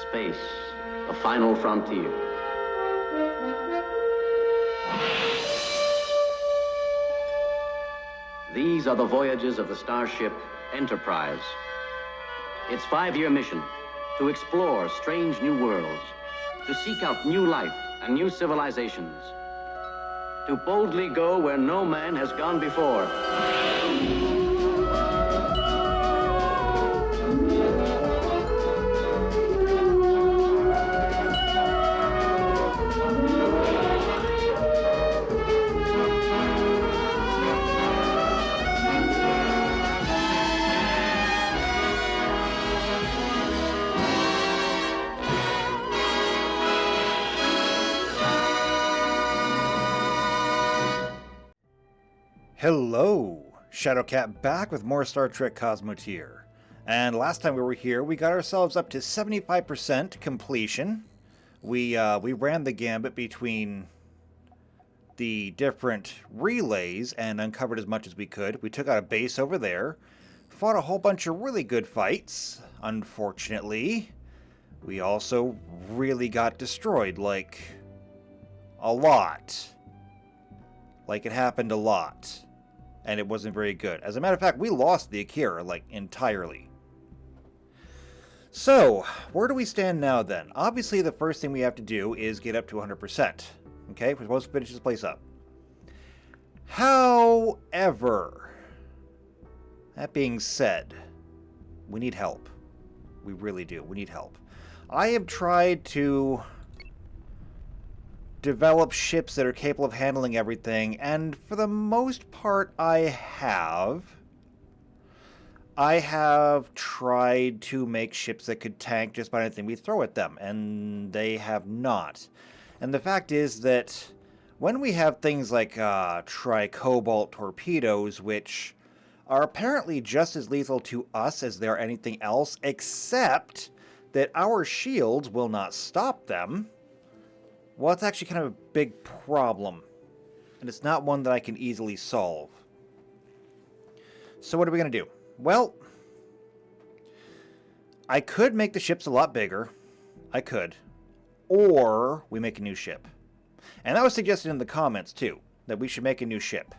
Space, the final frontier. These are the voyages of the starship Enterprise. Its 5-year mission, to explore strange new worlds, to seek out new life and new civilizations, to boldly go where no man has gone before. Hello! Shadowcat back with more Star Trek Cosmoteer. And last time we were here, we got ourselves up to 75% completion. We ran the gambit between the different relays and uncovered as much as we could. We took out a base over there, fought a whole bunch of really good fights. Unfortunately, we also really got destroyed, like, a lot. Like, it happened a lot. And it wasn't very good. As a matter of fact, we lost the Akira, like, entirely. So, where do we stand now, then? Obviously, the first thing we have to do is get up to 100%. Okay? We're supposed to finish this place up. However, that being said, we need help. We really do. We need help. I have tried to develop ships that are capable of handling everything, and for the most part I have tried to make ships that could tank just about anything we throw at them, and they have not. And the fact is that when we have things like tri-cobalt torpedoes, which are apparently just as lethal to us as they are anything else, except that our shields will not stop them, well, it's actually kind of a big problem, and it's not one that I can easily solve. So what are we going to do? Well, I could make the ships a lot bigger. I could. Or we make a new ship. And that was suggested in the comments, too, that we should make a new ship.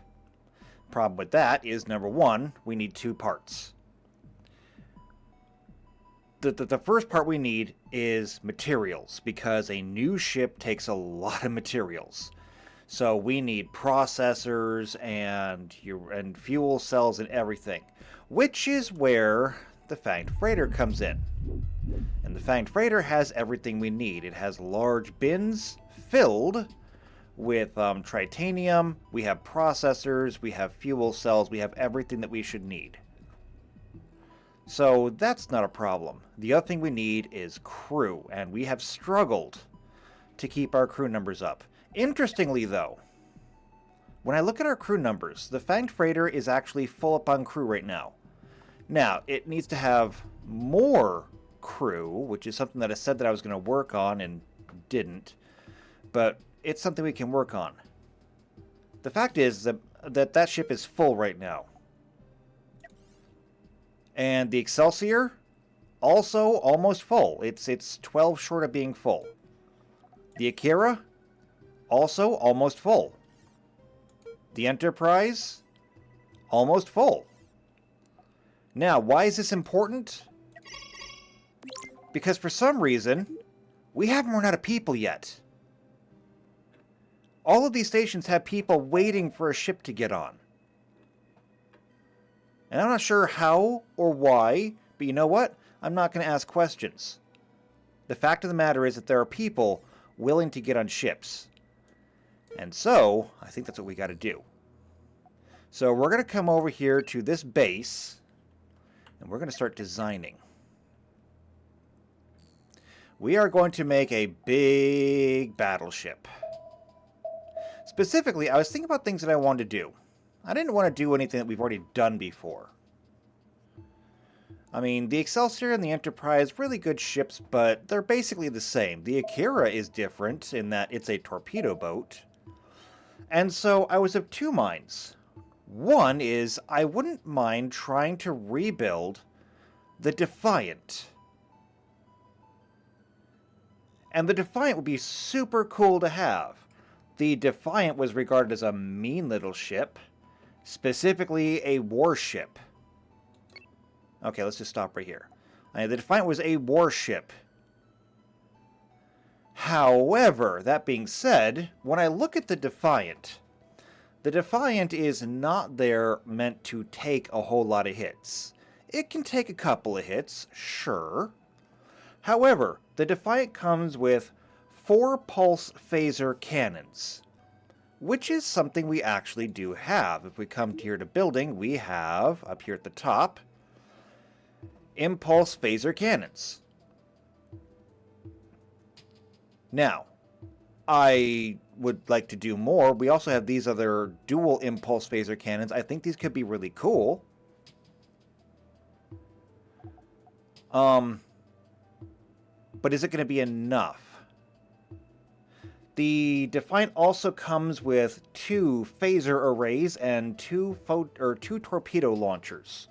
Problem with that is, number one, we need 2 parts. The first part we need is materials, because a new ship takes a lot of materials. So we need processors and fuel cells and everything, which is where the Fanged Freighter comes in. And the Fanged Freighter has everything we need. It has large bins filled with tritanium, we have processors, we have fuel cells, we have everything that we should need. So that's not a problem. The other thing we need is crew, and we have struggled to keep our crew numbers up. Interestingly, though, when I look at our crew numbers, the Fanged Freighter is actually full up on crew right now. Now, it needs to have more crew, which is something that I said that I was going to work on and didn't, but it's something we can work on. The fact is that ship is full right now. And the Excelsior, also almost full. It's 12 short of being full. The Akira, also almost full. The Enterprise, almost full. Now, why is this important? Because for some reason, we haven't run out of people yet. All of these stations have people waiting for a ship to get on. And I'm not sure how or why, but you know what? I'm not going to ask questions. The fact of the matter is that there are people willing to get on ships. And so, I think that's what we got to do. So we're going to come over here to this base, and we're going to start designing. We are going to make a big battleship. Specifically, I was thinking about things that I wanted to do. I didn't want to do anything that we've already done before. I mean, the Excelsior and the Enterprise, really good ships, but they're basically the same. The Akira is different in that it's a torpedo boat. And so I was of 2 minds. One is I wouldn't mind trying to rebuild the Defiant. And the Defiant would be super cool to have. The Defiant was regarded as a mean little ship, specifically a warship. Okay, let's just stop right here. The Defiant was a warship. However, that being said, when I look at the Defiant is not there meant to take a whole lot of hits. It can take a couple of hits, sure. However, the Defiant comes with 4 pulse phaser cannons, which is something we actually do have. If we come here to building, we have, up here at the top, impulse phaser cannons. Now, I would like to do more. We also have these other dual impulse phaser cannons. I think these could be really cool. But is it going to be enough? The Defiant also comes with 2 phaser arrays and 2 torpedo launchers.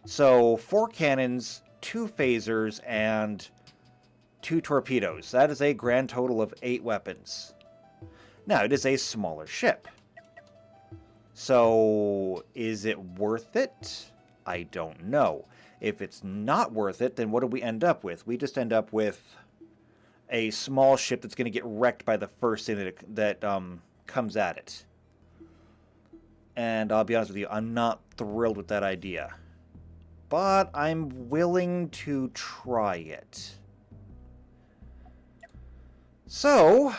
So 4 cannons, 2 phasers, and 2 torpedoes. That is a grand total of 8 weapons. Now, it is a smaller ship. So, is it worth it? I don't know. If it's not worth it, then what do we end up with? We just end up with a small ship that's going to get wrecked by the first thing that comes at it. And I'll be honest with you, I'm not thrilled with that idea. But I'm willing to try it. So,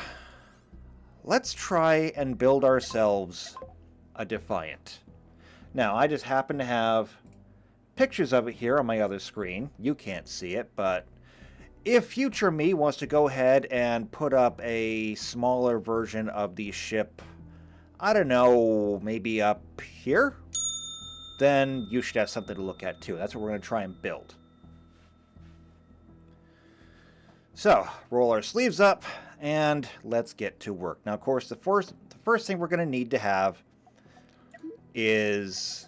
let's try and build ourselves a Defiant. Now, I just happen to have pictures of it here on my other screen. You can't see it, but if future me wants to go ahead and put up a smaller version of the ship, I don't know, maybe up here, then you should have something to look at too. That's what we're going to try and build. So, roll our sleeves up, and let's get to work. Now, of course, the first thing we're going to need to have is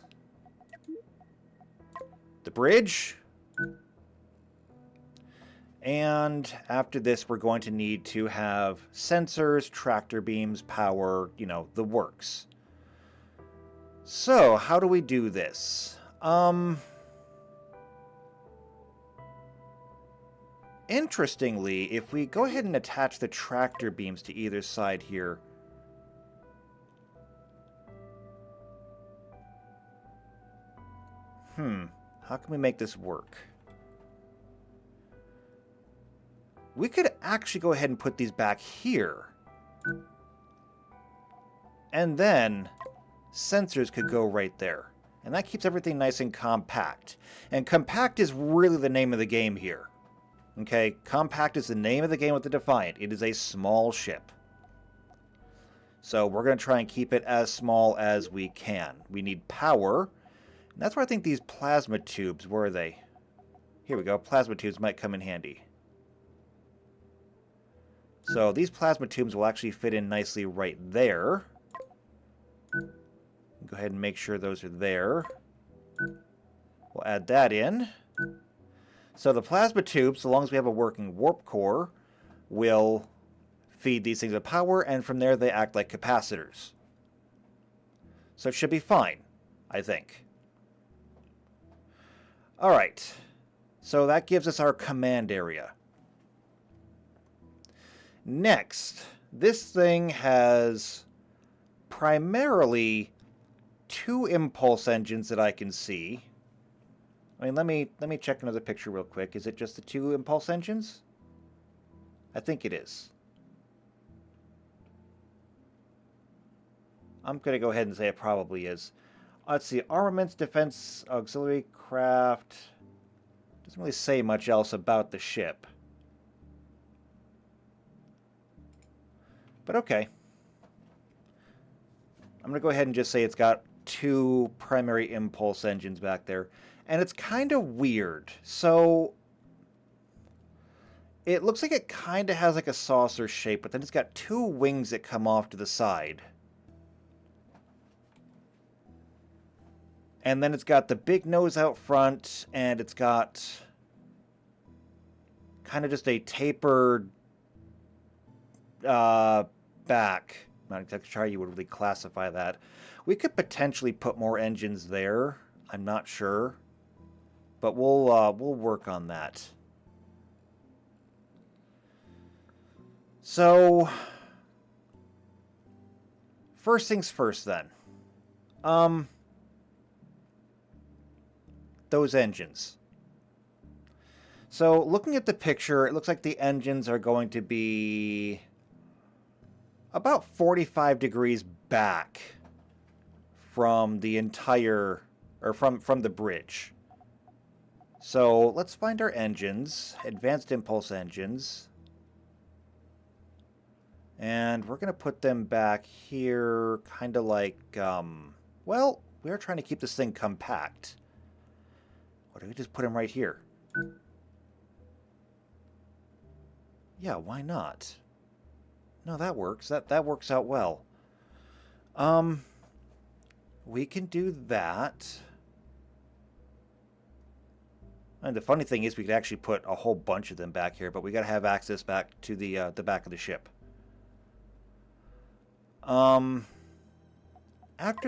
the bridge. And after this, we're going to need to have sensors, tractor beams, power, you know, the works. So, how do we do this? Interestingly, if we go ahead and attach the tractor beams to either side here, how can we make this work? We could actually go ahead and put these back here. And then sensors could go right there. And that keeps everything nice and compact. And compact is really the name of the game here. Okay, compact is the name of the game with the Defiant. It is a small ship. So we're going to try and keep it as small as we can. We need power. And that's where I think these plasma tubes, where are they? Here we go. Plasma tubes might come in handy. So these plasma tubes will actually fit in nicely right there. Go ahead and make sure those are there. We'll add that in. So the plasma tubes, so long as we have a working warp core, will feed these things with power, and from there they act like capacitors. So it should be fine, I think. Alright, so that gives us our command area. Next, this thing has primarily 2 impulse engines that I can see. I mean, let me check another picture real quick. Is it just the 2 impulse engines? I think it is. I'm going to go ahead and say it probably is. Let's see. Armaments, defense, auxiliary craft. Doesn't really say much else about the ship. But okay. I'm going to go ahead and just say it's got 2 primary impulse engines back there. And it's kind of weird. So it looks like it kind of has like a saucer shape, but then it's got 2 wings that come off to the side. And then it's got the big nose out front, and it's got kind of just a tapered back. I'm not exactly sure how you would really classify that. We could potentially put more engines there. I'm not sure, but we'll work on that. So, first things first then. Those engines. So, looking at the picture, it looks like the engines are going to be about 45 degrees back from the entire, or from the bridge. So, let's find our engines, advanced impulse engines. And we're going to put them back here, kind of like, well, we're trying to keep this thing compact. Why don't we just put them right here? Yeah, why not? No, that works. That works out well. We can do that. And the funny thing is we could actually put a whole bunch of them back here, but we got to have access back to the back of the ship. After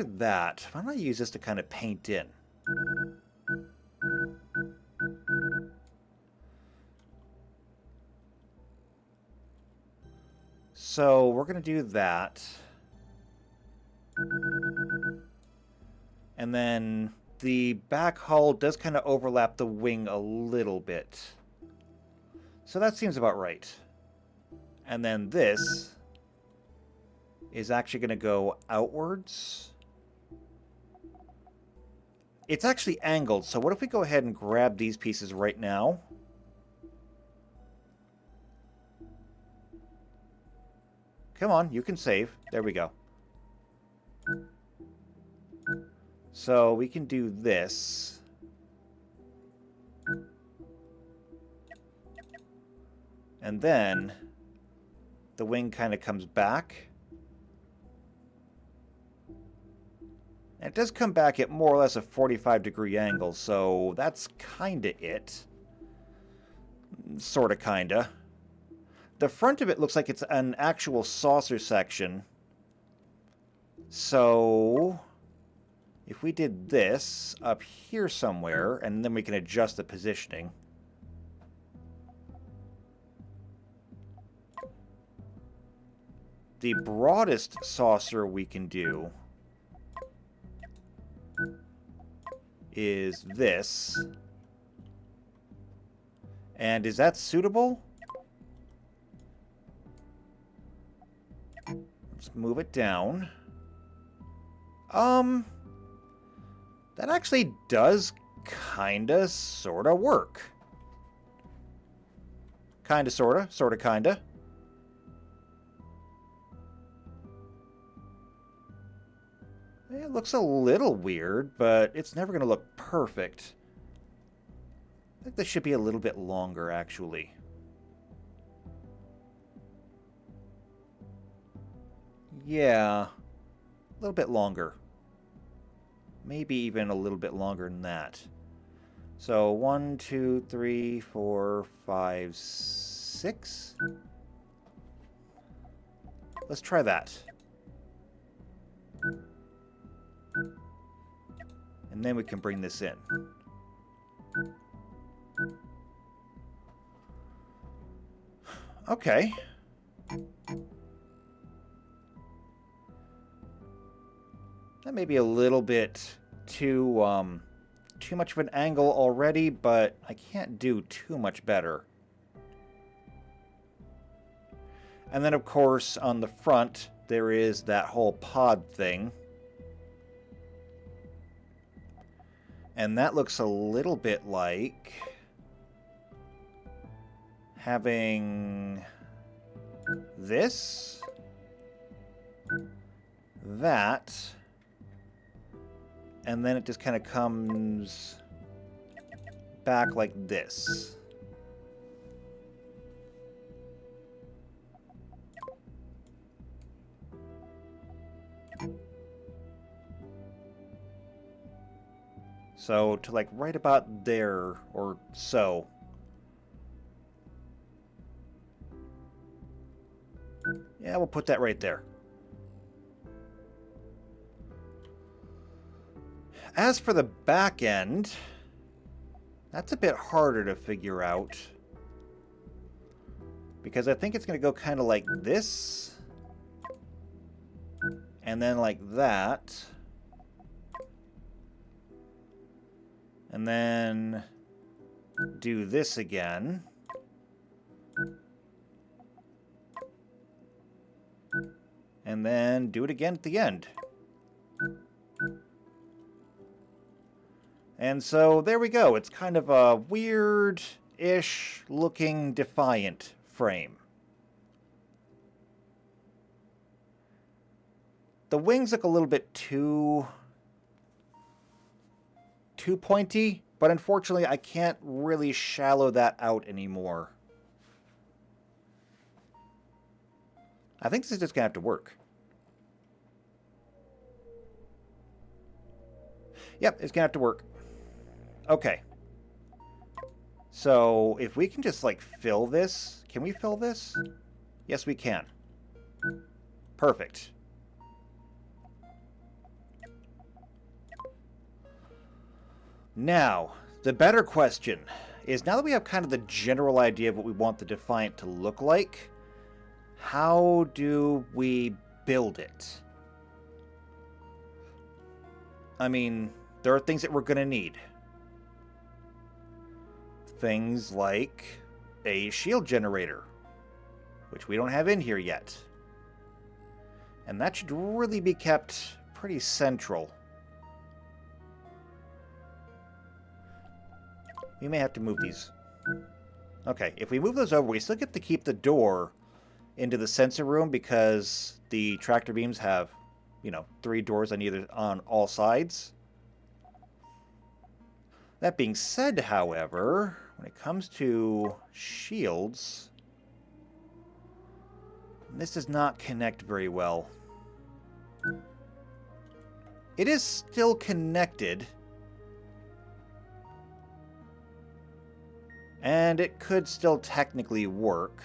that, why don't I use this to kind of paint in? So we're going to do that. And then the back hull does kind of overlap the wing a little bit. So that seems about right. And then this is actually going to go outwards. It's actually angled, so what if we go ahead and grab these pieces right now? Come on, you can save. There we go. So we can do this. And then the wing kind of comes back. And it does come back at more or less a 45-degree angle, so that's kind of it. Sort of, kind of. The front of it looks like it's an actual saucer section. So if we did this up here somewhere, and then we can adjust the positioning. The broadest saucer we can do is this. And is that suitable? Let's move it down. That actually does kinda, sorta work. Kinda, sorta, kinda. It looks a little weird, but it's never gonna look perfect. I think this should be a little bit longer, actually. Yeah, a little bit longer. Maybe even a little bit longer than that. So 1, 2, 3, 4, 5, 6. Let's try that. And then we can bring this in. Okay. That may be a little bit too much of an angle already, but I can't do too much better. And then, of course, on the front, there is that whole pod thing. And that looks a little bit like having this, that, and then it just kind of comes back like this. So to like right about there or so. Yeah, we'll put that right there. As for the back end, that's a bit harder to figure out. Because I think it's going to go kind of like this. And then like that. And then do this again. And then do it again at the end. And so there we go. It's kind of a weird-ish looking Defiant frame. The wings look a little bit too pointy, but unfortunately I can't really shallow that out anymore. I think this is just going to have to work. Yep, it's going to have to work. Okay. So, if we can just, like, fill this... Can we fill this? Yes, we can. Perfect. Now, the better question is, now that we have kind of the general idea of what we want the Defiant to look like, how do we build it? I mean, there are things that we're going to need. Things like a shield generator, which we don't have in here yet. And that should really be kept pretty central. We may have to move these. Okay, if we move those over, we still get to keep the door into the sensor room because the tractor beams have, you know, 3 doors on all sides. That being said, however, when it comes to shields, this does not connect very well. It is still connected, and it could still technically work.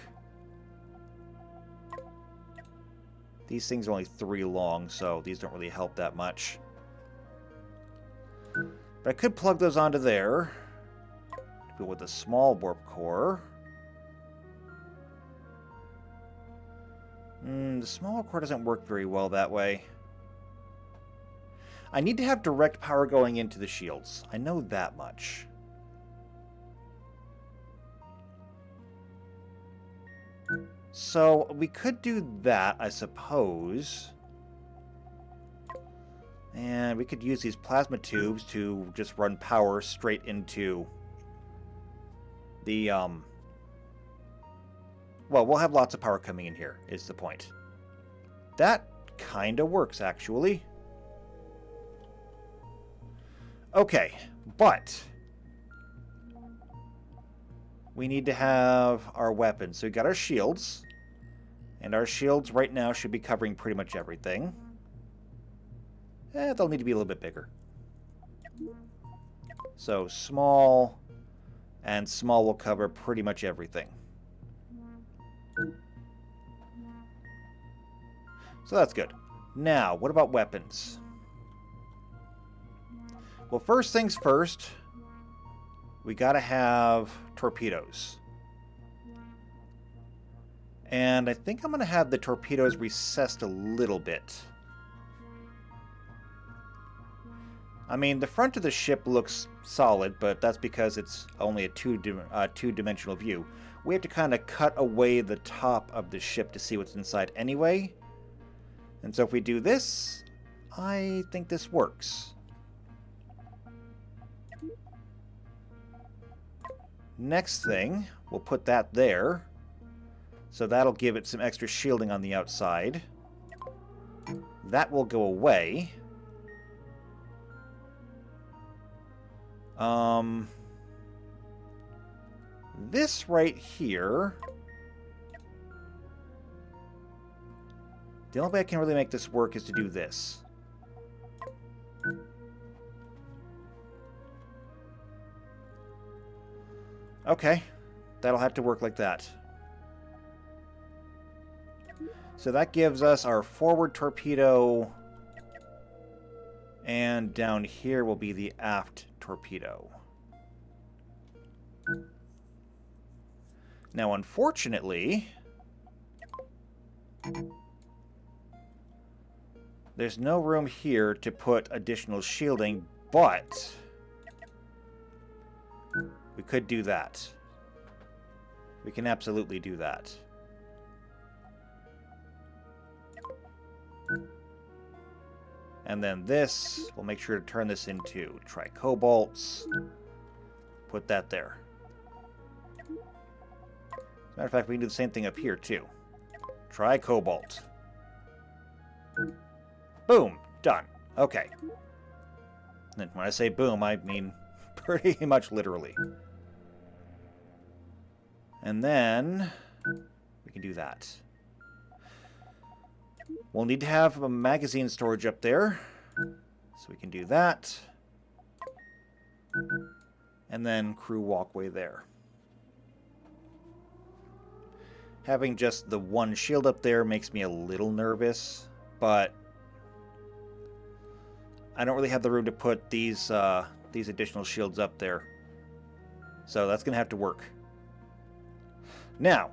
These things are only 3 long, so these don't really help that much. But I could plug those onto there. Go with a small warp core. The small core doesn't work very well that way. I need to have direct power going into the shields. I know that much. So we could do that, I suppose. And we could use these plasma tubes to just run power straight into the, well, we'll have lots of power coming in here, is the point. That kind of works, actually. Okay, but we need to have our weapons. So we got our shields. And our shields right now should be covering pretty much everything. They'll need to be a little bit bigger. So small, and small will cover pretty much everything. So that's good. Now, what about weapons? Well, first things first, we gotta have torpedoes. And I think I'm gonna have the torpedoes recessed a little bit. I mean, the front of the ship looks solid, but that's because it's only a two-dimensional view. We have to kind of cut away the top of the ship to see what's inside anyway. And so if we do this, I think this works. Next thing, we'll put that there. So that'll give it some extra shielding on the outside. That will go away. This right here... The only way I can really make this work is to do this. Okay. That'll have to work like that. So that gives us our forward torpedo, and down here will be the aft torpedo. Now, unfortunately, there's no room here to put additional shielding, but we could do that. We can absolutely do that. And then this, we'll make sure to turn this into tri-cobalts. Put that there. As a matter of fact, we can do the same thing up here, too. Tri-cobalt. Boom. Done. Okay. And when I say boom, I mean pretty much literally. And then we can do that. We'll need to have a magazine storage up there. So we can do that. And then crew walkway there. Having just the one shield up there makes me a little nervous, but I don't really have the room to put these additional shields up there. So that's going to have to work. Now,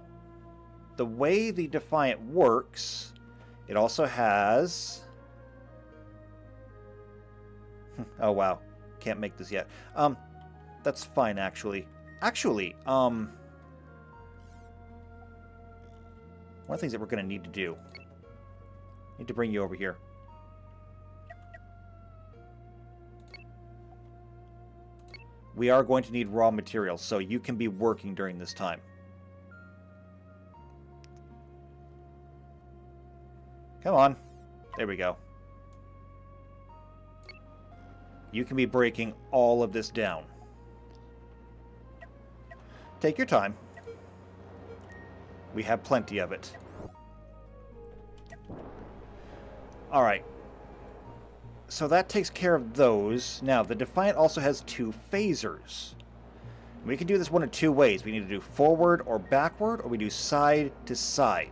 the way the Defiant works, it also has... oh, wow. Can't make this yet. That's fine, actually. One of the things that we're going to need to do... need to bring you over here. We are going to need raw materials, so you can be working during this time. Come on. There we go. You can be breaking all of this down. Take your time. We have plenty of it. Alright. So that takes care of those. Now, the Defiant also has 2 phasers. We can do this one of 2 ways. We need to do forward or backward, or we do side to side.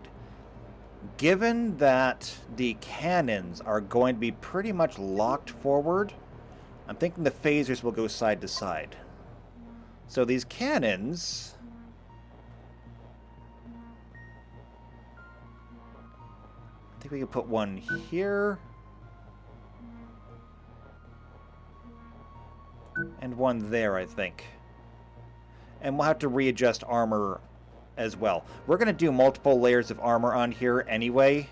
Given that the cannons are going to be pretty much locked forward, I'm thinking the phasers will go side to side. So these cannons... I think we can put one here. And one there, I think. And we'll have to readjust armor as well. We're going to do multiple layers of armor on here anyway.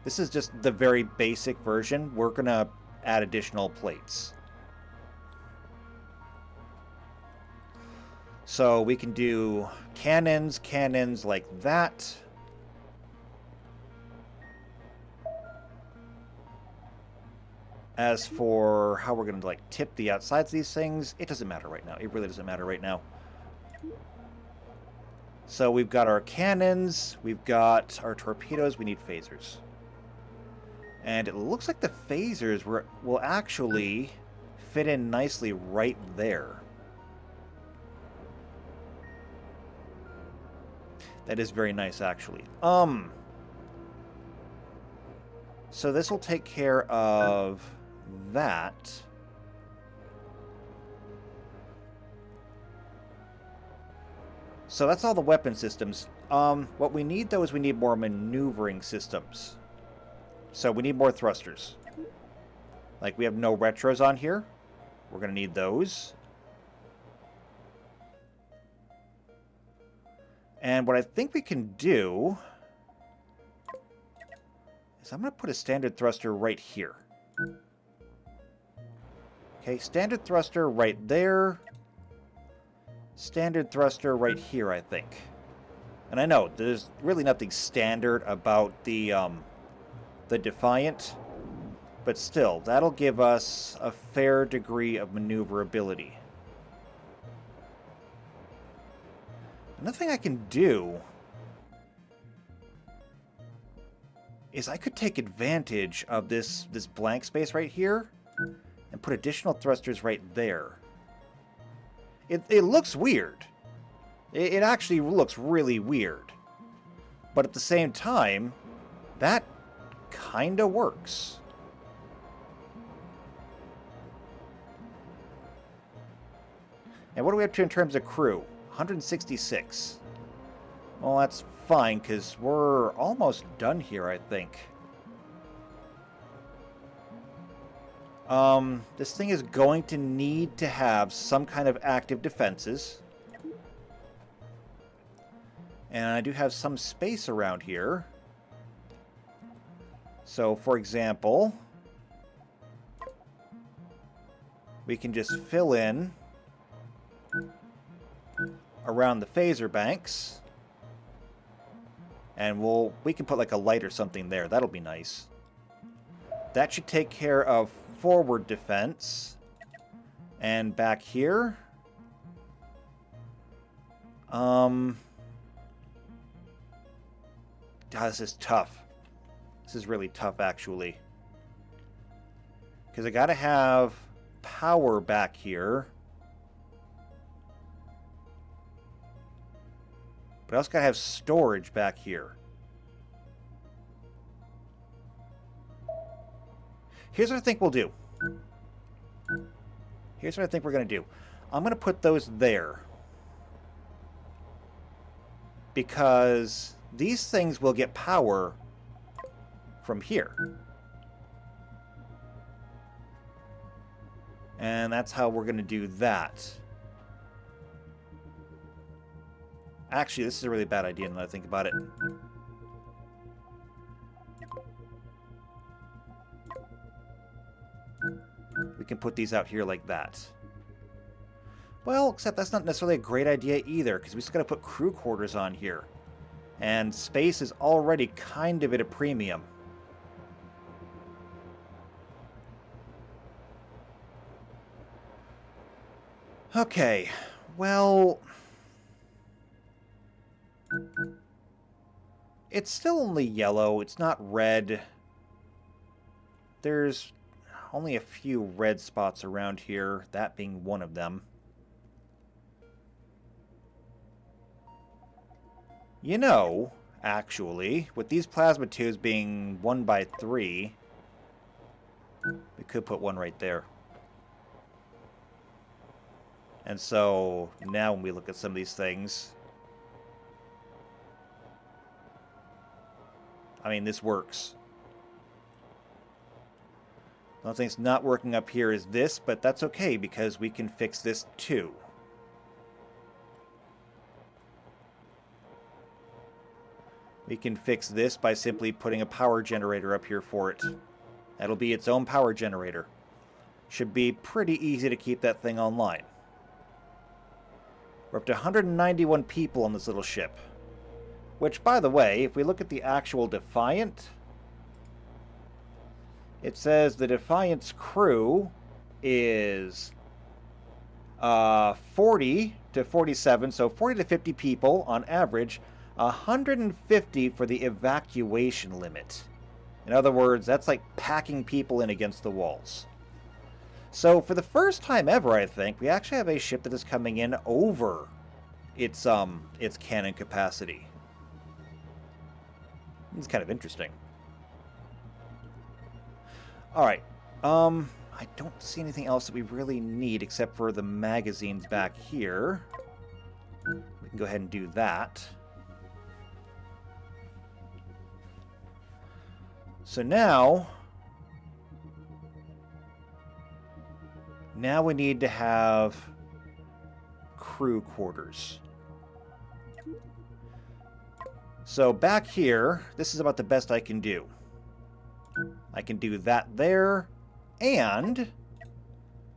This is just the very basic version. We're going to add additional plates. So we can do cannons like that. As for how we're going to like tip the outsides of these things, it doesn't matter right now. It really doesn't matter right now. So we've got our cannons, we've got our torpedoes, we need phasers. And it looks like the phasers will actually fit in nicely right there. That is very nice, actually. So this will take care of that. So that's all the weapon systems. What we need, though, is we need more maneuvering systems. So we need more thrusters. Like, we have no retros on here. We're going to need those. And what I think we can do is I'm going to put a standard thruster right here. Okay, standard thruster right there. Standard thruster right here, I think. And I know there's really nothing standard about the Defiant, but still, that'll give us a fair degree of maneuverability. Another thing I can do is I could take advantage of this blank space right here and put additional thrusters right there. It looks weird. It actually looks really weird. But at the same time, That kinda works. And what are we up to in terms of crew? 166. Well, that's fine, because we're almost done here, I think. This thing is going to need to have some kind of active defenses. And I do have some space around here. So, for example, we can just fill in around the phaser banks. And we can put like a light or something there. That'll be nice. That should take care of forward defense. And back here. God, this is tough. This is really tough, actually. Because I gotta have power back here. But I also gotta have storage back here. Here's what I think we'll do. Here's what I think we're gonna do. I'm gonna put those there. Because these things will get power from here. And that's how we're gonna do that. Actually, this is a really bad idea now that I think about it. We can put these out here like that. Well, except that's not necessarily a great idea either, because we still gotta put crew quarters on here. And space is already kind of at a premium. Okay, well... It's still only yellow, it's not red. There's only a few red spots around here, that being one of them. You know, actually, with these plasma tubes being 1x3, we could put one right there. And so, now when we look at some of these things... I mean, this works. The only thing that's not working up here is this, but that's okay because we can fix this too. We can fix this by simply putting a power generator up here for it. That'll be its own power generator. Should be pretty easy to keep that thing online. We're up to 191 people on this little ship. Which, by the way, if we look at the actual Defiant, it says the Defiant's crew is 40 to 47, so 40 to 50 people on average, 150 for the evacuation limit. In other words, that's like packing people in against the walls. So for the first time ever, I think, we actually have a ship that is coming in over its cannon capacity. It's kind of interesting. Alright. I don't see anything else that we really need except for the magazines back here. We can go ahead and do that. So now we need to have crew quarters. So back here, this is about the best I can do. I can do that there, and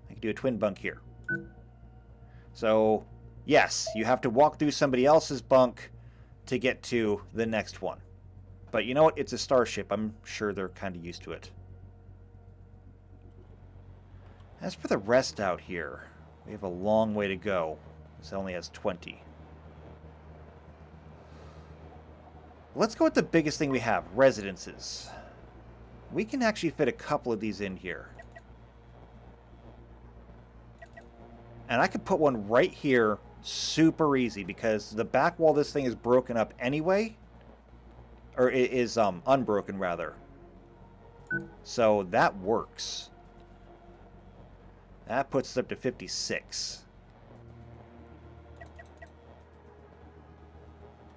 I can do a twin bunk here. So, yes, you have to walk through somebody else's bunk to get to the next one. But you know what? It's a starship. I'm sure they're kind of used to it. As for the rest out here, we have a long way to go. This only has 20. Let's go with the biggest thing we have, residences. We can actually fit a couple of these in here. And I could put one right here super easy because the back wall of this thing is broken up anyway. Or it is unbroken, rather. So that works. That puts us up to 56.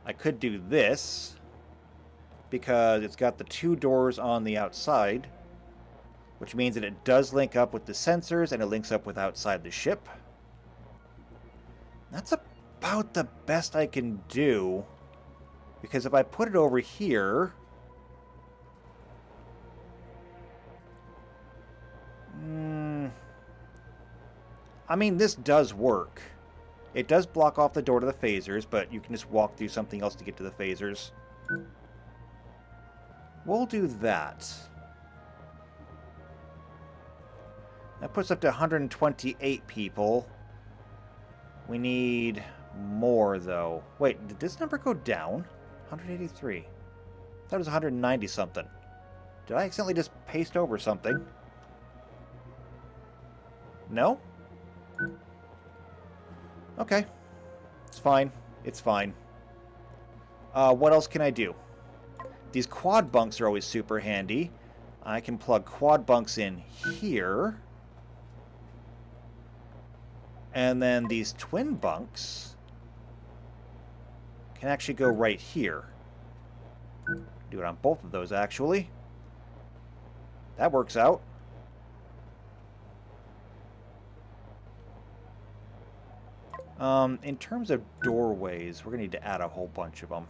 I could do this, because it's got the 2 doors on the outside, which means that it does link up with the sensors, and it links up with outside the ship. That's about the best I can do, because if I put it over here... I mean, this does work. It does block off the door to the phasers, but you can just walk through something else to get to the phasers. We'll do that. That puts up to 128 people. We need more, though. Wait, did this number go down? 183. I thought it was 190 something. Did I accidentally just paste over something? No? Okay. It's fine. It's fine. What else can I do? These quad bunks are always super handy. I can plug quad bunks in here. And then these twin bunks can actually go right here. Do it on both of those, actually. That works out. In terms of doorways, we're going to need to add a whole bunch of them.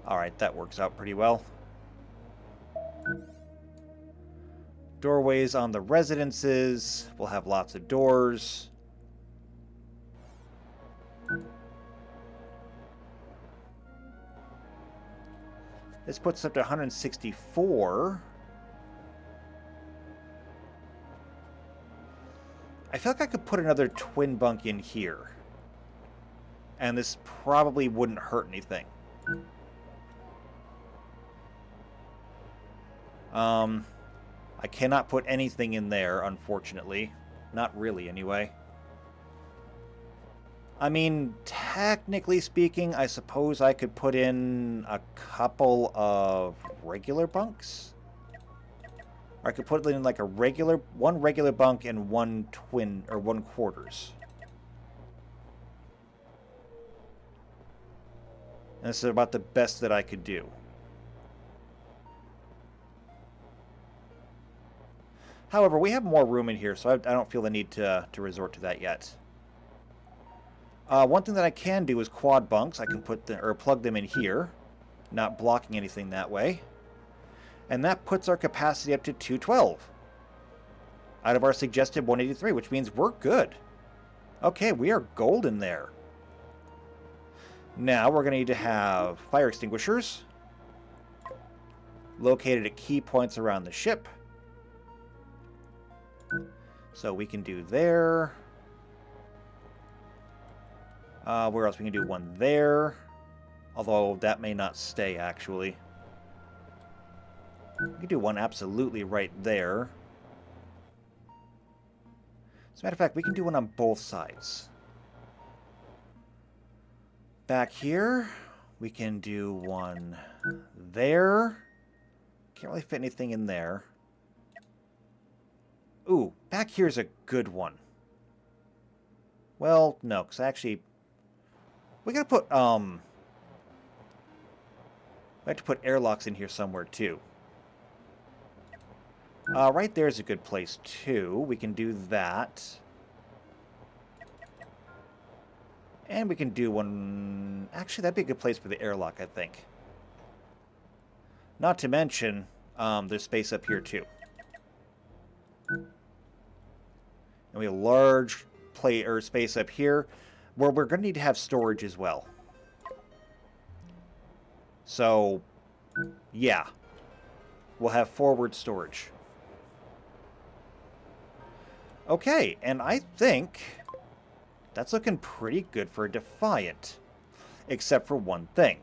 Alright, that works out pretty well. Doorways on the residences. We'll have lots of doors. This puts us up to 164. I feel like I could put another twin bunk in here. And this probably wouldn't hurt anything. I cannot put anything in there, unfortunately. Not really, anyway. I mean, technically speaking, I suppose I could put in a couple of regular bunks. Or I could put in like one regular bunk and one twin, or one quarters. And this is about the best that I could do. However, we have more room in here, so I don't feel the need to resort to that yet. One thing that I can do is quad bunks. I can plug them in here, not blocking anything that way. And that puts our capacity up to 212 out of our suggested 183, which means we're good. Okay, we are golden there. Now we're going to need to have fire extinguishers located at key points around the ship. So we can do there. Where else? We can do one there. Although that may not stay, actually. We can do one absolutely right there. As a matter of fact, we can do one on both sides. Back here, we can do one there. Can't really fit anything in there. Ooh, back here's a good one. Well, no, because actually... We gotta put, we have to put airlocks in here somewhere, too. Right there's a good place, too. We can do that. And we can do one... Actually, that'd be a good place for the airlock, I think. Not to mention, there's space up here, too. And we have a large space up here where we're going to need to have storage as well. So, yeah. We'll have forward storage. Okay, and I think that's looking pretty good for a Defiant. Except for one thing.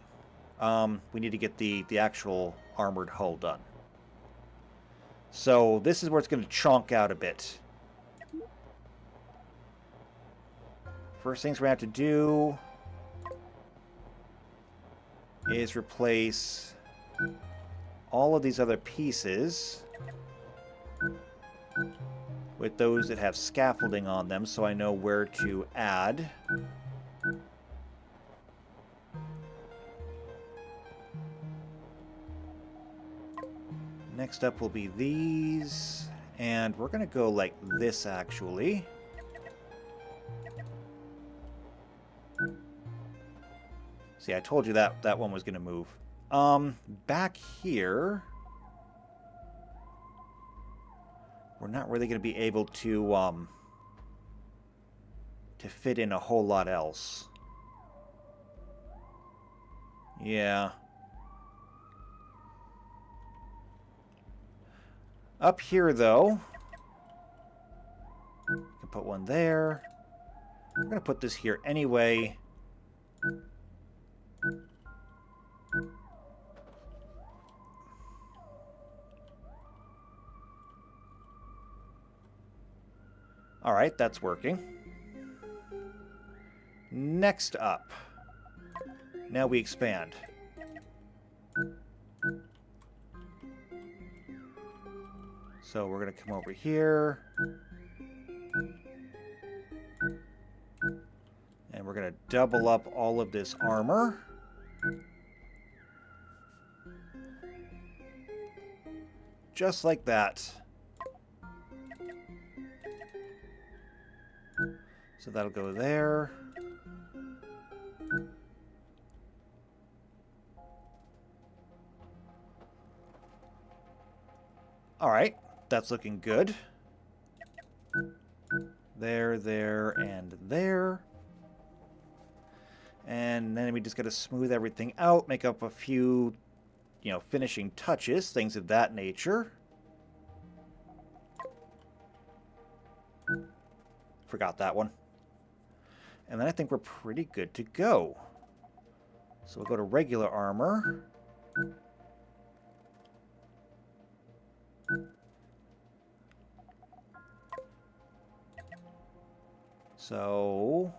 We need to get the actual armored hull done. So this is where it's going to chonk out a bit. First things we're going to have to do is replace all of these other pieces with those that have scaffolding on them, so I know where to add. Next up will be these, and we're going to go like this, actually. See, I told you that one was going to move. Back here, we're not really going to be able to fit in a whole lot else. Yeah. Up here, though, we can put one there. We're going to put this here anyway. All right, that's working. Next up, now we expand. So we're going to come over here. And we're going to double up all of this armor. Just like that. So that'll go there. All right, that's looking good. There, there, and there. And then we just got to smooth everything out, make up a few, finishing touches, things of that nature. Forgot that one. And then I think we're pretty good to go. So we'll go to regular armor. So,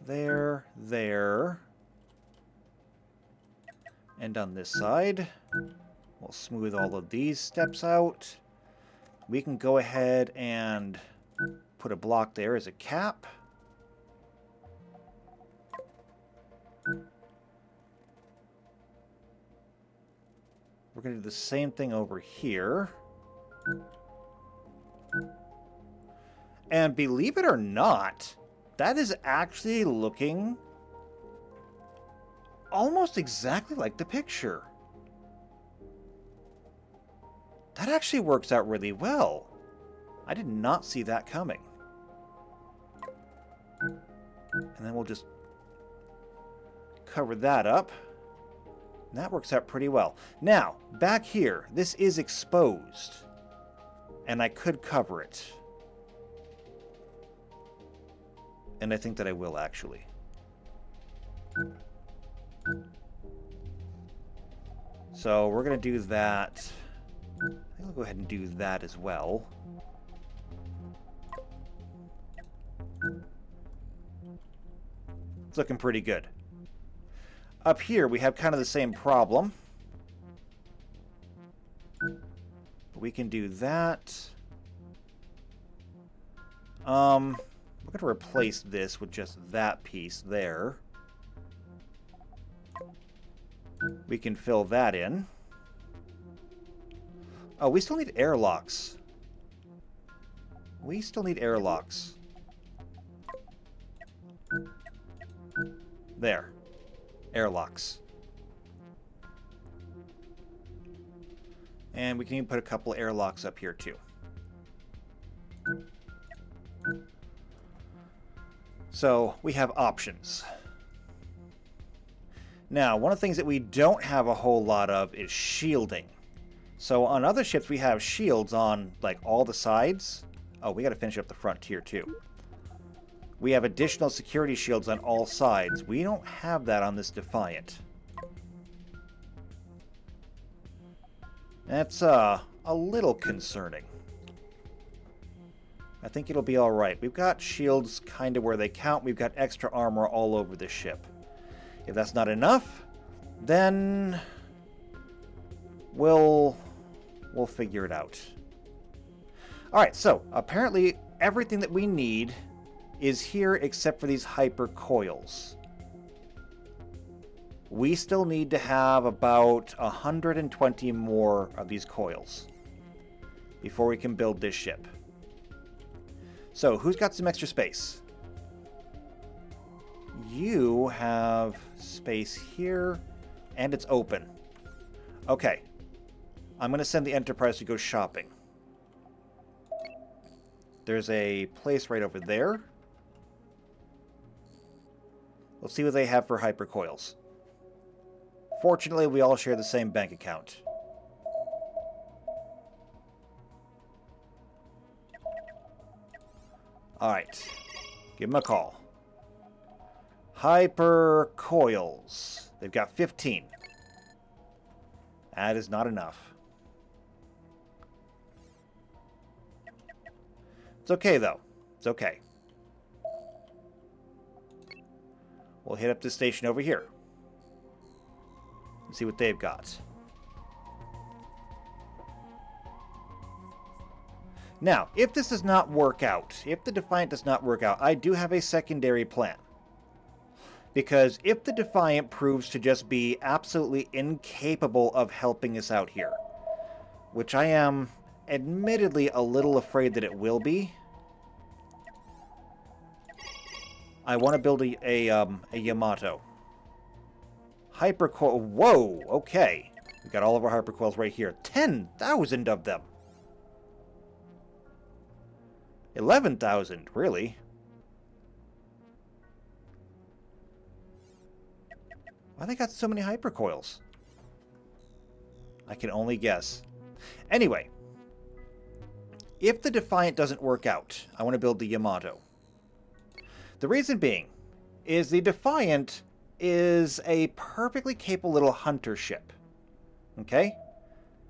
there, there. And on this side, we'll smooth all of these steps out. We can go ahead and put a block there as a cap. We're going to do the same thing over here. And believe it or not, that is actually looking almost exactly like the picture. That actually works out really well. I did not see that coming. And then we'll just cover that up. And that works out pretty well. Now, back here, this is exposed. And I could cover it. And I think that I will, actually. So we're going to do that. I think I'll go ahead and do that as well. It's looking pretty good. Up here, we have kind of the same problem. We can do that. We're going to replace this with just that piece there. We can fill that in. Oh, we still need airlocks. We still need airlocks. There. Airlocks. And we can even put a couple airlocks up here too. So we have options. Now, one of the things that we don't have a whole lot of is shielding. So on other ships we have shields on like all the sides. Oh, we got to finish up the frontier too. We have additional security shields on all sides. We don't have that on this Defiant. That's a little concerning. I think it'll be alright. We've got shields kind of where they count. We've got extra armor all over the ship. If that's not enough, then we'll figure it out. Alright, so apparently everything that we need is here except for these hyper coils. We still need to have about 120 more of these coils before we can build this ship. So, who's got some extra space? You have space here, and it's open. Okay. I'm going to send the Enterprise to go shopping. There's a place right over there. Let's see what they have for hypercoils. Fortunately, we all share the same bank account. Alright. Give them a call. Hypercoils. They've got 15. That is not enough. It's okay, though. It's okay. We'll hit up this station over here. And see what they've got. Now, if this does not work out, if the Defiant does not work out, I do have a secondary plan. Because if the Defiant proves to just be absolutely incapable of helping us out here, which I am admittedly a little afraid that it will be, I want to build a Yamato. Hypercoil. Whoa, okay. We got all of our hypercoils right here. 10,000 of them. 11,000, really? Why they got so many hypercoils? I can only guess. Anyway, if the Defiant doesn't work out, I want to build the Yamato. The reason being is the Defiant is a perfectly capable little hunter ship. Okay?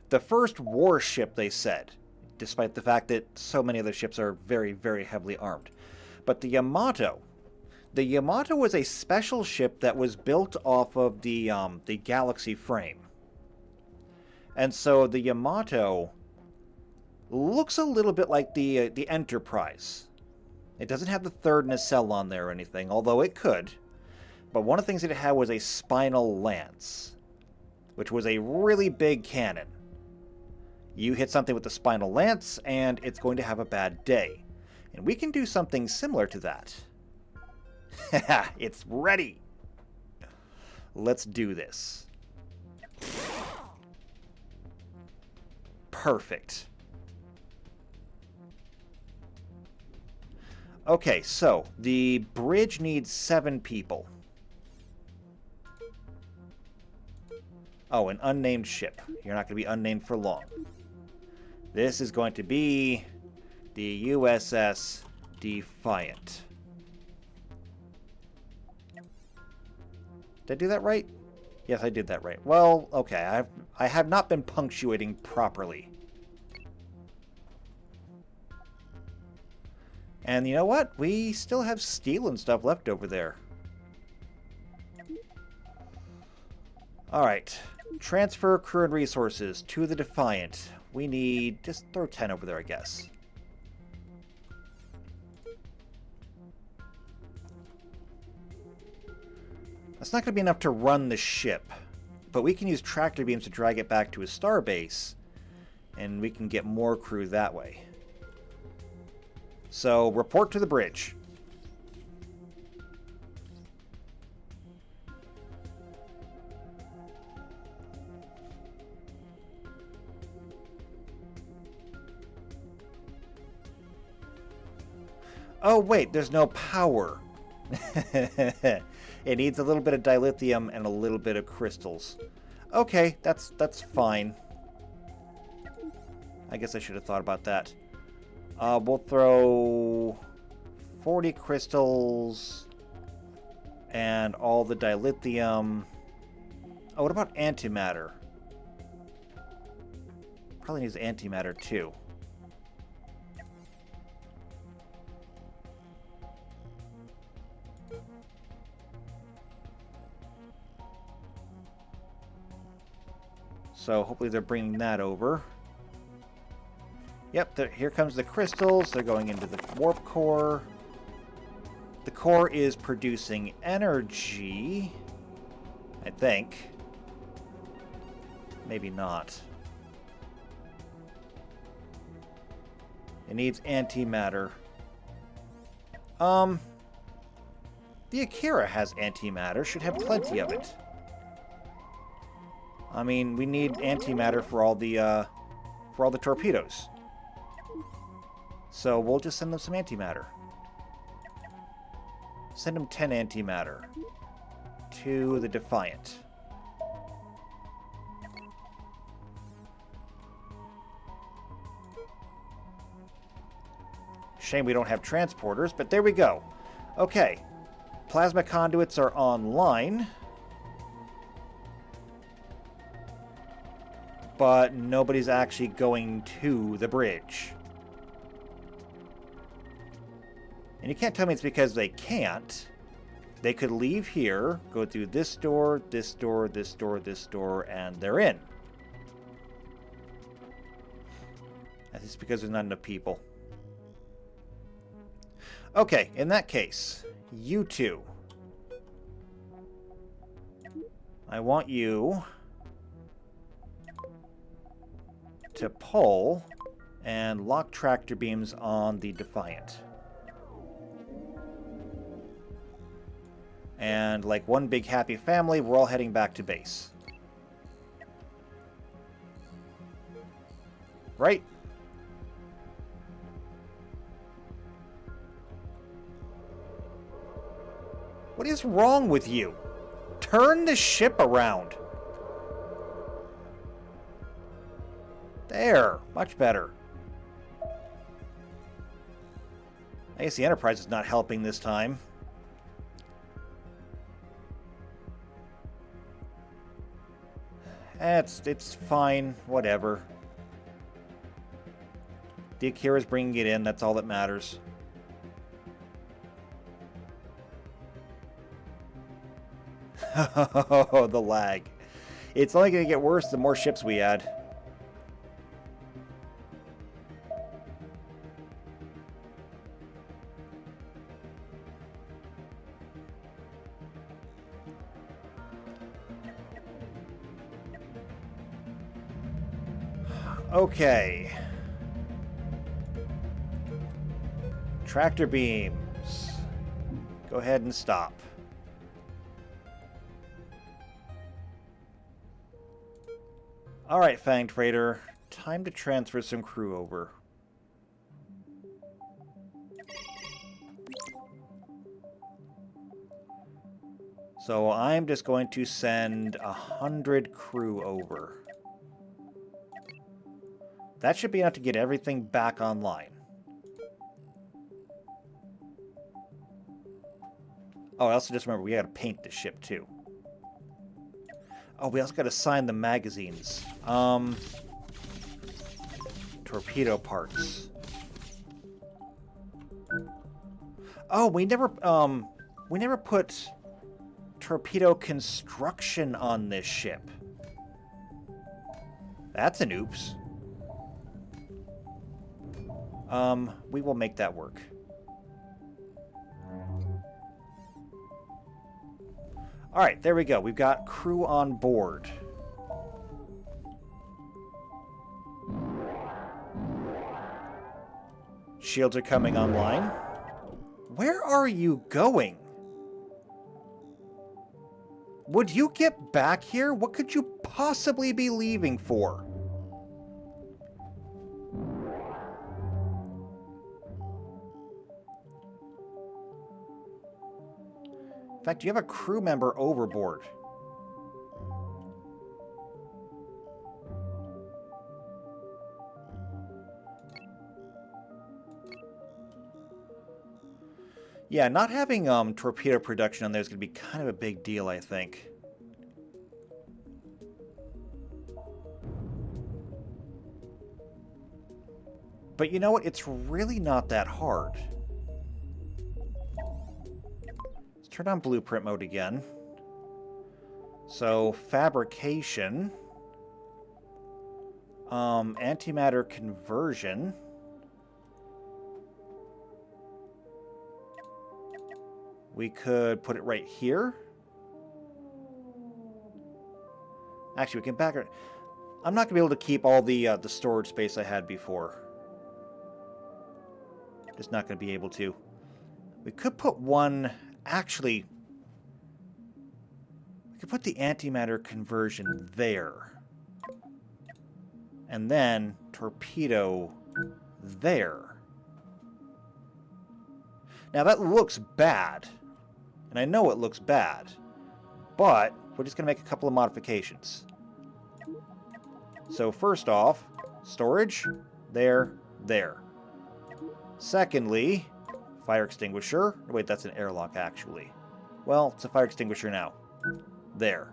The first warship, they said, despite the fact that so many of the ships are very, very heavily armed. But the Yamato was a special ship that was built off of the Galaxy frame. And so the Yamato looks a little bit like the Enterprise. It doesn't have the third nacelle on there or anything, although it could. But one of the things that it had was a spinal lance, which was a really big cannon. You hit something with the spinal lance, and it's going to have a bad day. And we can do something similar to that. Haha, it's ready! Let's do this. Perfect. Okay, so the bridge needs 7 people. Oh, an unnamed ship. You're not going to be unnamed for long. This is going to be the USS Defiant. Did I do that right? Yes, I did that right. Well, okay, I have not been punctuating properly. And you know what? We still have steel and stuff left over there. Alright. Transfer crew and resources to the Defiant. We need... just throw 10 over there, I guess. That's not going to be enough to run the ship. But we can use tractor beams to drag it back to a starbase. And we can get more crew that way. So, report to the bridge. Oh, wait, there's no power. It needs a little bit of dilithium and a little bit of crystals. Okay, that's fine. I guess I should have thought about that. We'll throw 40 crystals and all the dilithium. Oh, what about antimatter? Probably needs antimatter too. So hopefully they're bringing that over. Yep, here comes the crystals. They're going into the warp core. The core is producing energy, I think. Maybe not. It needs antimatter. The Akira has antimatter, should have plenty of it. I mean, we need antimatter for all the torpedoes. So we'll just send them some antimatter. Send them 10 antimatter to the Defiant. Shame we don't have transporters, but there we go. Okay. Plasma conduits are online. But nobody's actually going to the bridge. And you can't tell me it's because they can't. They could leave here, go through this door, this door, this door, this door, and they're in. I think it's because there's not enough people. Okay, in that case, you two. I want you to pull and lock tractor beams on the Defiant. And like one big happy family, we're all heading back to base. Right? What is wrong with you? Turn the ship around. There. Much better. I guess the Enterprise is not helping this time. It's fine. Whatever. The Akira's bringing it in. That's all that matters. Oh, the lag. It's only going to get worse the more ships we add. Okay. Tractor beams. Go ahead and stop. Alright, Fanged Freighter. Time to transfer some crew over. So I'm just going to send 100 crew over. That should be enough to get everything back online. Oh, I also just remember we gotta paint the ship too. Oh, we also gotta sign the magazines. Torpedo parts. Oh, we never put torpedo construction on this ship. That's an oops. We will make that work. Alright, there we go. We've got crew on board. Shields are coming online. Where are you going? Would you get back here? What could you possibly be leaving for? In fact, you have a crew member overboard. Yeah, not having torpedo production on there is going to be kind of a big deal, I think. But you know what? It's really not that hard. Let's turn on blueprint mode again. So, fabrication. Antimatter conversion. We could put it right here. Actually, we can back it. I'm not going to be able to keep all the storage space I had before. Just not going to be able to. We could put one... Actually, we could put the antimatter conversion there. And then torpedo there. Now that looks bad. And I know it looks bad. But we're just going to make a couple of modifications. So first off, storage, there, there. Secondly, fire extinguisher. Wait, that's an airlock actually. Well, it's a fire extinguisher now. There.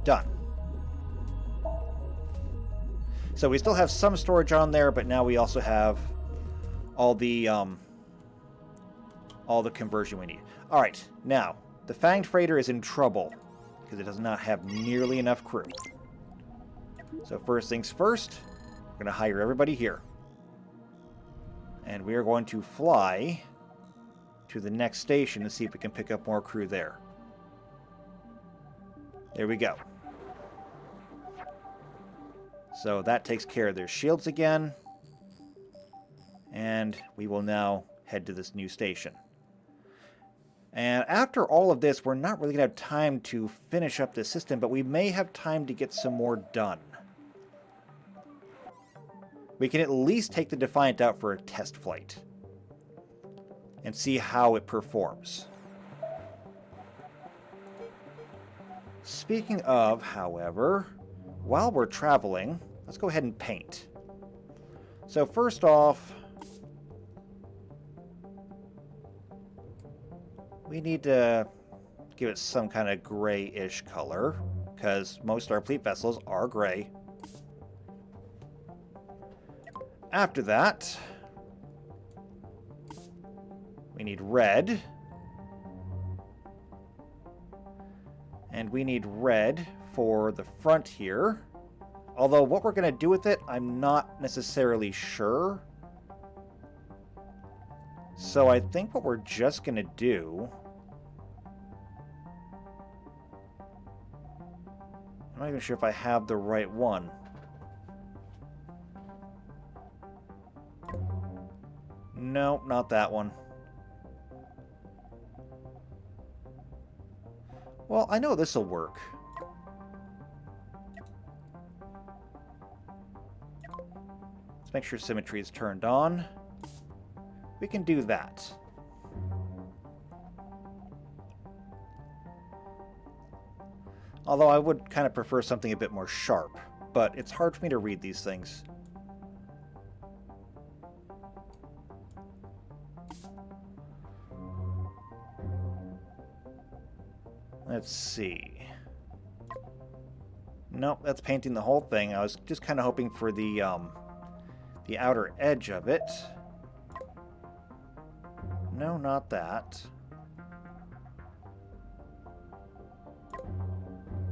Done. So we still have some storage on there, but now we also have all the conversion we need. All right, now the Fanged Freighter is in trouble because it does not have nearly enough crew. So first things first, we're going to hire everybody here, and we are going to fly to the next station to see if we can pick up more crew there. There we go. So that takes care of their shields again. And we will now head to this new station. And after all of this, we're not really going to have time to finish up this system, but we may have time to get some more done. We can at least take the Defiant out for a test flight and see how it performs. Speaking of, however, while we're traveling, let's go ahead and paint. So first off, we need to give it some kind of gray-ish color, because most Starfleet vessels are gray. After that, we need red. And we need red for the front here. Although what we're going to do with it, I'm not necessarily sure. So I think what we're just going to do... I'm not even sure if I have the right one. No, not that one. Well, I know this will work. Let's make sure symmetry is turned on. We can do that. Although I would kind of prefer something a bit more sharp, but it's hard for me to read these things. Let's see. Nope, that's painting the whole thing. I was just kind of hoping for the outer edge of it. No, not that.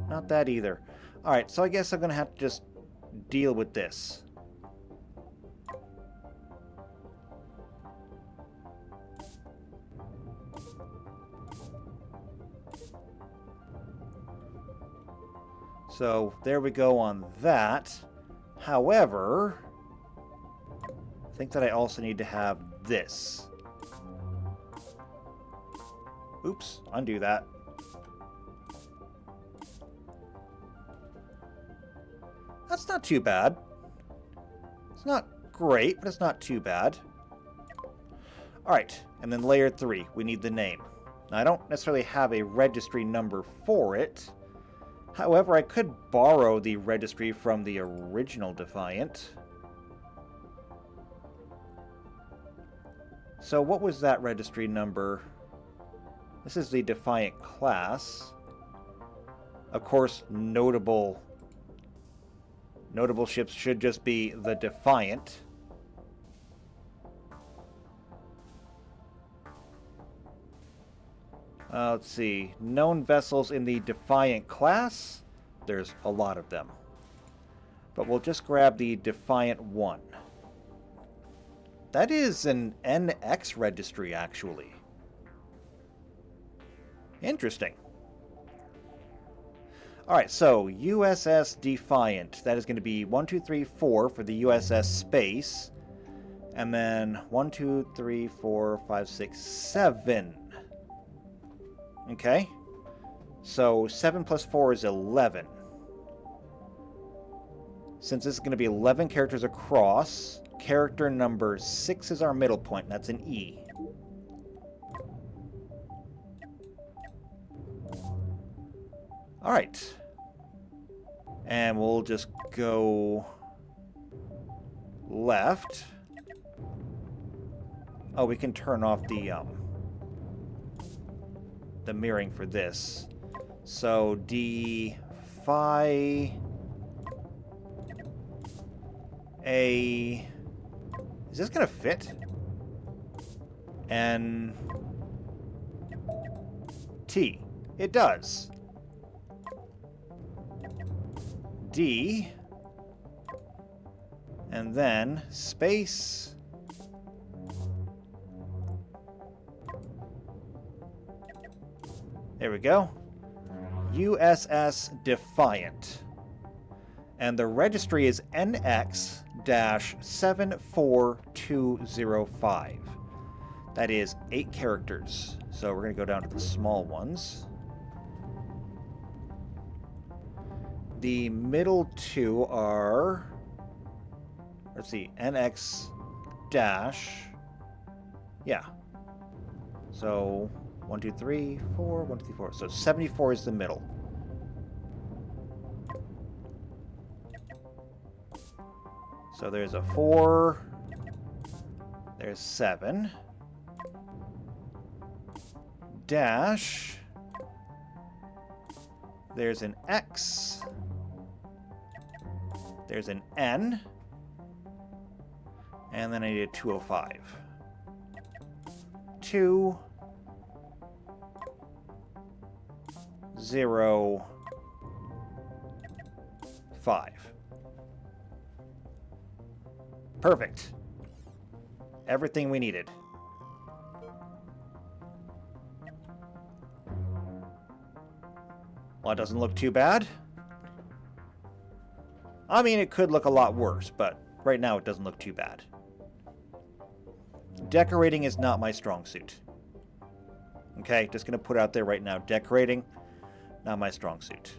Not that either. Alright, so I guess I'm going to have to just deal with this. So there we go on that. However, I think that I also need to have this. Oops, undo that. That's not too bad. It's not great, but it's not too bad. Alright, and then layer 3, we need the name. Now, I don't necessarily have a registry number for it. However, I could borrow the registry from the original Defiant. So what was that registry number? This is the Defiant class. Of course, notable ships should just be the Defiant. Let's see. Known vessels in the Defiant class. there's a lot of them. But we'll just grab the Defiant 1. That is an NX registry, actually. Interesting. Alright, so USS Defiant. That is going to be 1, 2, 3, 4 for the USS Space. And then 1, 2, 3, 4, 5, 6, 7. Okay. So 7 plus 4 is 11. Since this is going to be 11 characters across, character number 6 is our middle point, and that's an E. Alright. And we'll just go left. Oh, we can turn off the mirroring for this. So D phi A. Is this gonna fit? N T. It does. D. And then space. There we go. USS Defiant. And the registry is NX-74205. That is 8 characters. So we're going to go down to the small ones. The middle two are... Let's see. NX dash... Yeah. So... 1, 2, 3, 4, 1, 2, 3, 4. So 74 is the middle. So there's a 4. There's 7. Dash. There's an X. There's an N. And then I need a 205. 2. 0, 5. Perfect. Everything we needed. Well, it doesn't look too bad. I mean, it could look a lot worse, but right now it doesn't look too bad. Decorating is not my strong suit. Okay, just going to put it out there right now. Decorating, not my strong suit.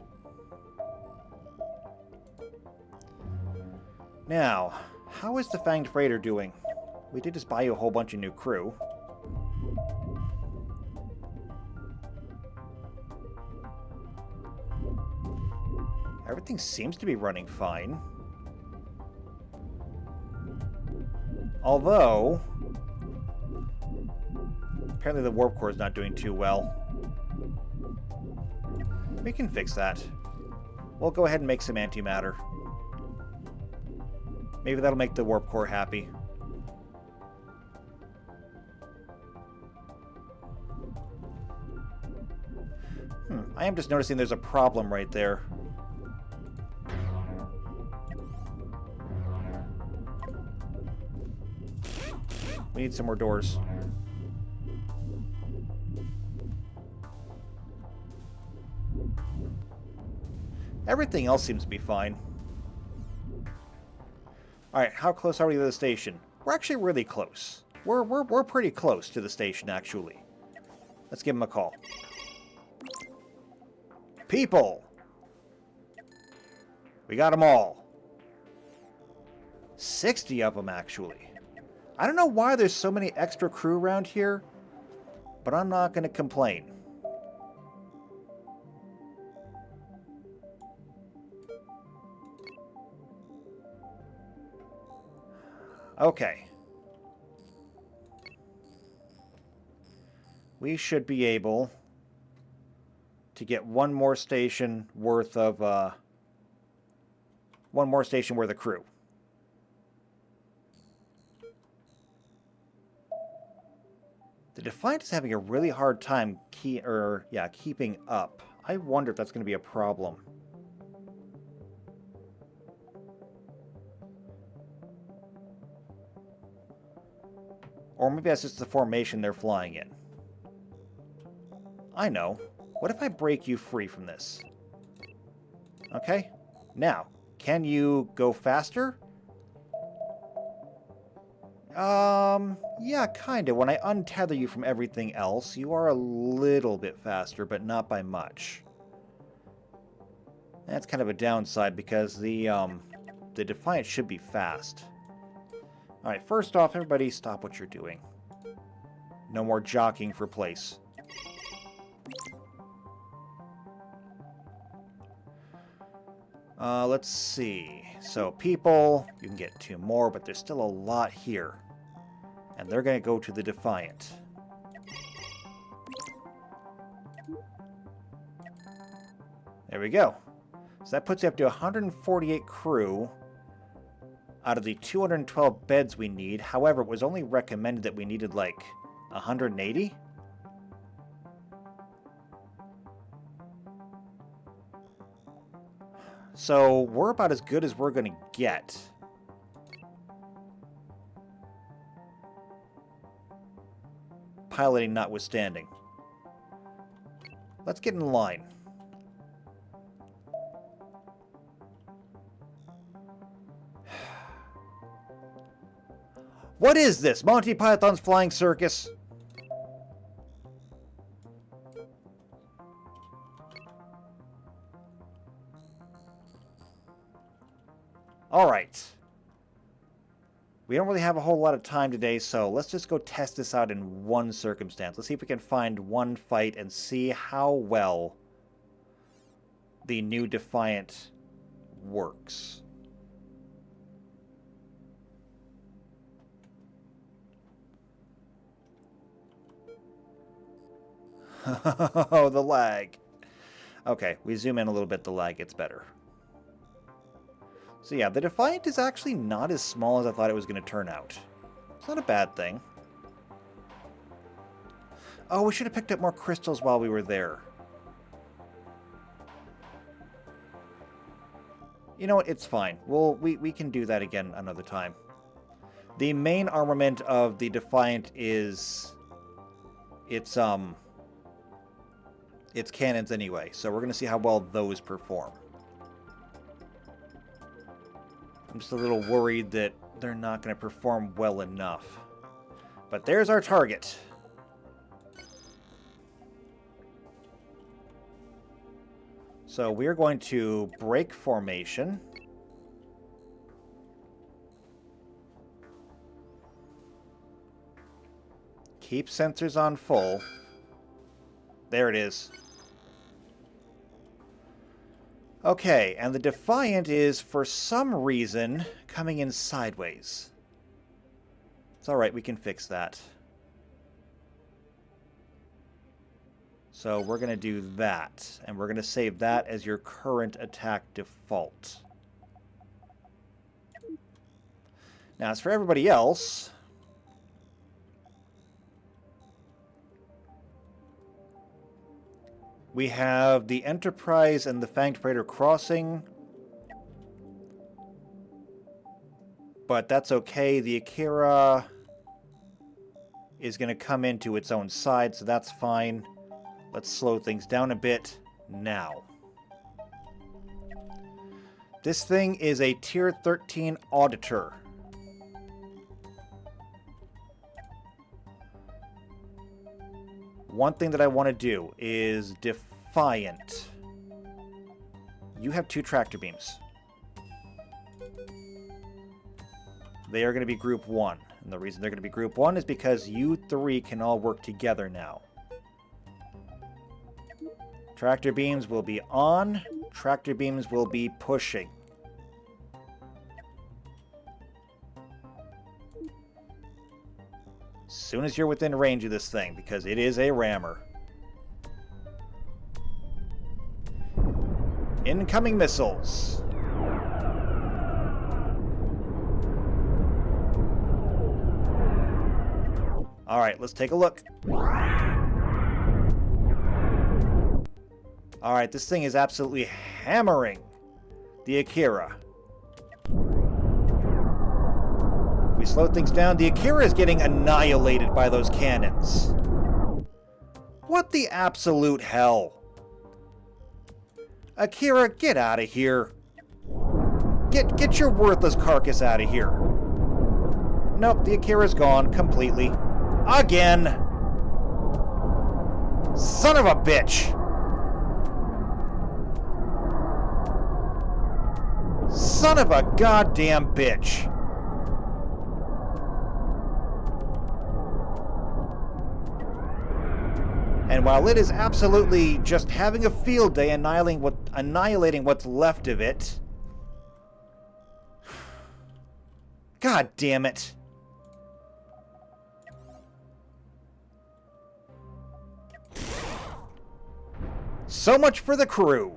Now, how is the Fanged Freighter doing? We did just buy you a whole bunch of new crew. Everything seems to be running fine. Although, apparently the warp core is not doing too well. We can fix that. We'll go ahead and make some antimatter. Maybe that'll make the warp core happy. I am just noticing there's a problem right there. We need some more doors. Everything else seems to be fine. Alright, how close are we to the station? We're actually really close. We're pretty close to the station, actually. Let's give him a call. People! We got them all. 60 of them, actually. I don't know why there's so many extra crew around here, but I'm not going to complain. Okay. We should be able to get one more station worth of crew. The Defiant is having a really hard time keeping up. I wonder if that's going to be a problem. Or maybe that's just the formation they're flying in. I know. What if I break you free from this? Okay. Now, can you go faster? Yeah, kinda. When I untether you from everything else, you are a little bit faster, but not by much. That's kind of a downside because the Defiant should be fast. Alright, first off, everybody stop what you're doing. No more jockeying for place. Let's see. So, people, you can get 2 more, but there's still a lot here. And they're going to go to the Defiant. There we go. So that puts you up to 148 crew out of the 212 beds we need. However, it was only recommended that we needed like 180. So we're about as good as we're going to get. Piloting notwithstanding. Let's get in line. What is this? Monty Python's Flying Circus? Alright. We don't really have a whole lot of time today, so let's just go test this out in one circumstance. Let's see if we can find one fight and see how well the new Defiant works. Oh, the lag. Okay, we zoom in a little bit, the lag gets better. So yeah, the Defiant is actually not as small as I thought it was going to turn out. It's not a bad thing. Oh, we should have picked up more crystals while we were there. You know what, it's fine. We can do that again another time. The main armament of the Defiant is its cannons anyway, so we're going to see how well those perform. I'm just a little worried that they're not going to perform well enough. But there's our target. So we're going to break formation. Keep sensors on full. There it is. Okay, and the Defiant is, for some reason, coming in sideways. It's alright, we can fix that. So we're going to do that, and we're going to save that as your current attack default. Now, as for everybody else... we have the Enterprise and the Fanged Predator crossing. But that's okay. The Akira is going to come into its own side, so that's fine. Let's slow things down a bit now. This thing is a Tier 13 Auditor. One thing that I want to do is Defiant. You have 2 tractor beams. They are going to be Group 1. And the reason they're going to be Group 1 is because you 3 can all work together now. Tractor beams will be on. Tractor beams will be pushing. Soon as you're within range of this thing, because it is a rammer. Incoming missiles. Alright, let's take a look. Alright, this thing is absolutely hammering the Akira. We slow things down. The Akira is getting annihilated by those cannons. What the absolute hell? Akira, get out of here. Get your worthless carcass out of here. Nope, the Akira's gone completely. Again! Son of a bitch! Son of a goddamn bitch! And while it is absolutely just having a field day annihilating what's left of it... God damn it. So much for the crew.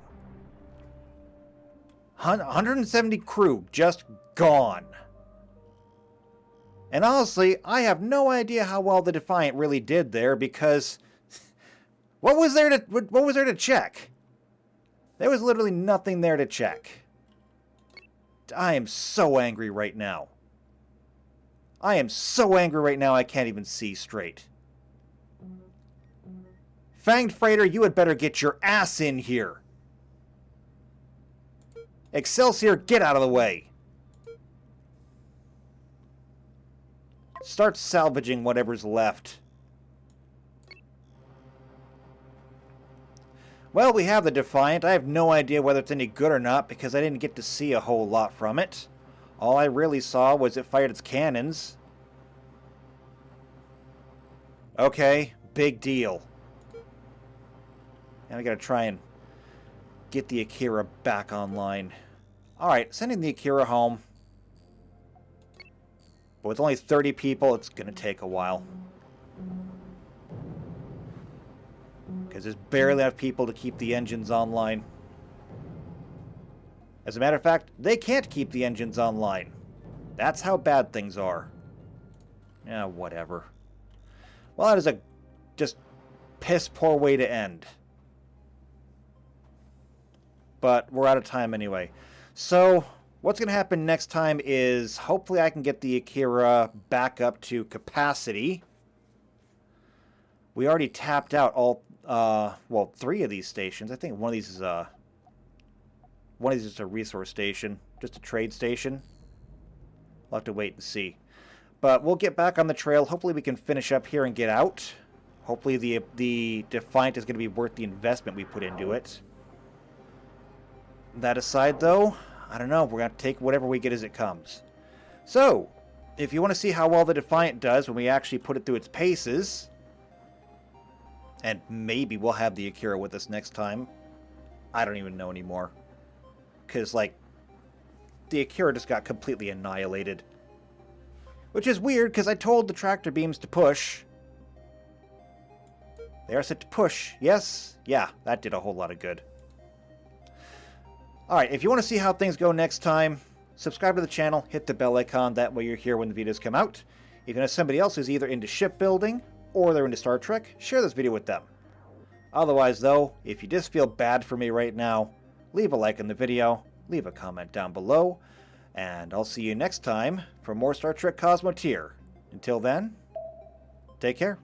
170 crew just gone. And honestly, I have no idea how well the Defiant really did there, because what was there to check? There was literally nothing there to check. I am so angry right now. I am so angry right now I can't even see straight. Fanged Freighter, you had better get your ass in here. Excelsior, get out of the way. Start salvaging whatever's left. Well, we have the Defiant. I have no idea whether it's any good or not, because I didn't get to see a whole lot from it. All I really saw was it fired its cannons. Okay, big deal. Now we gotta try and get the Akira back online. Alright, sending the Akira home. But with only 30 people, it's gonna take a while. Because there's barely enough people to keep the engines online. As a matter of fact, they can't keep the engines online. That's how bad things are. Yeah, whatever. Well, that is a just piss poor way to end. But we're out of time anyway. So, what's going to happen next time is hopefully I can get the Akira back up to capacity. We already tapped out all, well, 3 of these stations. I think one of these is a resource station, just a trade station. We'll have to wait and see. But we'll get back on the trail. Hopefully we can finish up here and get out. Hopefully the Defiant is going to be worth the investment we put into it. That aside, though, I don't know. We're going to take whatever we get as it comes. So, if you want to see how well the Defiant does when we actually put it through its paces, and maybe we'll have the Akira with us next time. I don't even know anymore. Because, like, the Akira just got completely annihilated. Which is weird, because I told the tractor beams to push. They are set to push. Yes? Yeah, that did a whole lot of good. Alright, if you want to see how things go next time, subscribe to the channel, hit the bell icon, that way you're here when the videos come out. If you know somebody else who's either into shipbuilding, or they're into Star Trek, share this video with them. Otherwise, though, if you just feel bad for me right now, leave a like on the video, leave a comment down below, and I'll see you next time for more Star Trek Cosmoteer. Until then, take care.